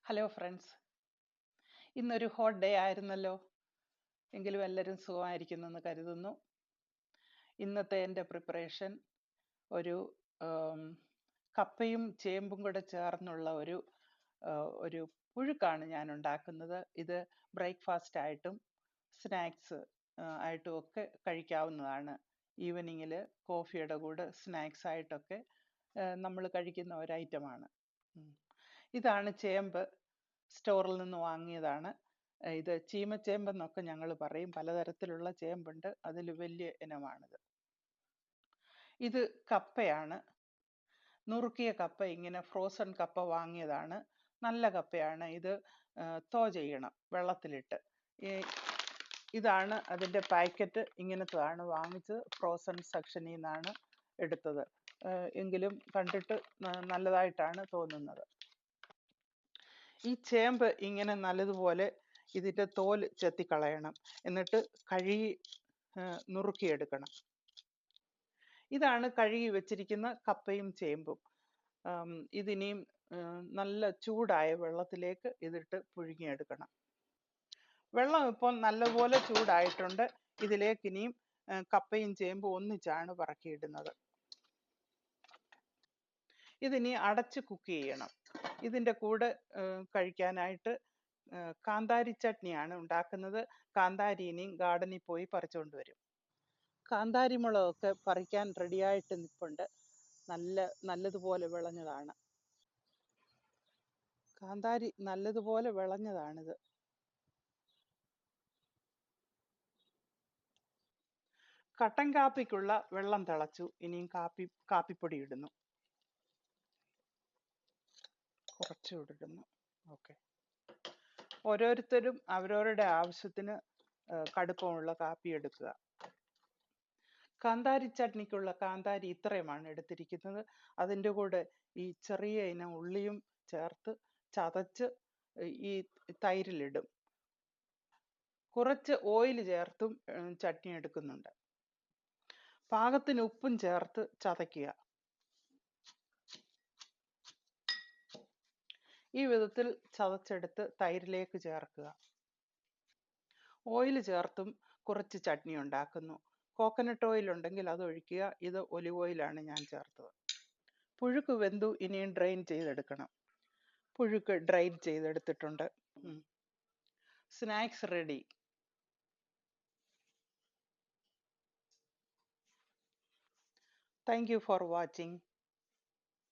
Hello friends, ഇന്നൊരു hot day ആയിരുന്നല്ലോ. എങ്കിലും എല്ലാവരും സുഖമായിരിക്കുന്നെന്ന് കരുതുന്നു. ഇന്നത്തെ എൻ്റെ പ്രിപ്പറേഷൻ ഒരു കപ്പയും ചേമ്പും കൂടെ ചേർന്നുള്ള ഒരു പുഴുക്കാണ് ഞാൻ ഉണ്ടാക്കുന്നത്. ഇത് ബ്രേക്ക്ഫാസ്റ്റ് ആയിട്ടും സ്നാക്സ് ആയിട്ടും ഒക്കെ കഴിക്കാവുന്നതാണ്. ഈവനിങ്ങിൽ കോഫിയുടെ കൂടെ സ്നാക്സ് ആയിട്ടൊക്കെ നമ്മൾ കഴിക്കുന്ന ഒരു ഐറ്റമാണ്. ഇതാണ് ചേമ്പ്. സ്റ്റോറിൽ നിന്ന് വാങ്ങിയതാണ്. ഇത് ചീമച്ചേമ്പെന്നൊക്കെ ഞങ്ങൾ പറയും. പലതരത്തിലുള്ള ചേമ്പുണ്ട്, അതിൽ വലിയ ഇനമാണിത്. ഇത് കപ്പയാണ്, നുറുക്കിയ കപ്പ. ഇങ്ങനെ ഫ്രോസൺ കപ്പ വാങ്ങിയതാണ്. നല്ല കപ്പയാണ്. ഇത് തോ ചെയ്യണം വെള്ളത്തിലിട്ട്. ഇതാണ് അതിൻ്റെ പാക്കറ്റ്. ഇങ്ങനത്തതാണ് വാങ്ങിച്ചത്. ഫ്രോസൺ സെക്ഷനിൽ നിന്നാണ് എടുത്തത്. എങ്കിലും കണ്ടിട്ട് നല്ലതായിട്ടാണ് തോന്നുന്നത്. ഈ ചേമ്പ് ഇങ്ങനെ നല്ലതുപോലെ ഇതിൻ്റെ തോല് ചെത്തിക്കളയണം. എന്നിട്ട് കഴുകി നുറുക്കിയെടുക്കണം. ഇതാണ് കഴുകി വെച്ചിരിക്കുന്ന കപ്പയും ചേമ്പും. ഇതിനിയും നല്ല ചൂടായ വെള്ളത്തിലേക്ക് ഇതിട്ട് പുഴുങ്ങിയെടുക്കണം. വെള്ളം ഇപ്പോൾ നല്ലപോലെ ചൂടായിട്ടുണ്ട്. ഇതിലേക്ക് ഇനിയും കപ്പയും ചേമ്പും ഒന്നിച്ചാണ് പറക്കിയിടുന്നത്. ഇതിനി അടച്ച് കുക്ക് ചെയ്യണം. ഇതിൻ്റെ കൂടെ കഴിക്കാനായിട്ട് കാന്താരി ചട്നിയാണ് ഉണ്ടാക്കുന്നത്. കാന്താരി ഇനിയും ഗാർഡനിൽ പോയി പറിച്ചുകൊണ്ട് വരും. കാന്താരി മുളകൊക്കെ പറിക്കാൻ റെഡിയായിട്ട് നിൽപ്പുണ്ട്. നല്ലതുപോലെ വിളഞ്ഞതാണ്. കാന്താരി നല്ലതുപോലെ വിളഞ്ഞതാണിത്. കട്ടൻ കാപ്പിക്കുള്ള വെള്ളം തിളച്ചു. ഇനിയും കാപ്പിപ്പൊടി ഇടുന്നു. കുറച്ചുകൂടി ഇടുന്നു. ഓക്കെ. ഓരോരുത്തരും അവരവരുടെ ആവശ്യത്തിന് കടുപ്പമുള്ള കാപ്പി എടുക്കുക. കാന്താരി ചട്നിക്കുള്ള കാന്താരി ഇത്രയുമാണ് എടുത്തിരിക്കുന്നത്. അതിൻ്റെ കൂടെ ഈ ചെറിയ ഇനം ഉള്ളിയും ചേർത്ത് ചതച്ച് ഈ തൈരിലിടും. കുറച്ച് ഓയിൽ ചേർത്തും ചട്നി എടുക്കുന്നുണ്ട്. പാകത്തിന് ഉപ്പും ചേർത്ത് ചതയ്ക്കുക. ഈ വിധത്തിൽ ചതച്ചെടുത്ത് തൈരിലേക്ക് ചേർക്കുക. ഓയിൽ ചേർത്തും കുറച്ച് ചട്നി ഉണ്ടാക്കുന്നു. കോക്കനട്ട് ഓയിൽ ഉണ്ടെങ്കിൽ അത് ഒഴിക്കുക. ഇത് ഒലിവ് ഓയിലാണ് ഞാൻ ചേർത്തത്. പുഴുക്ക് വെന്തു. ഇനിയും ഡ്രെയിൻ ചെയ്തെടുക്കണം. പുഴുക്ക് ഡ്രൈൻ ചെയ്തെടുത്തിട്ടുണ്ട്. Snacks ready. Thank you for watching.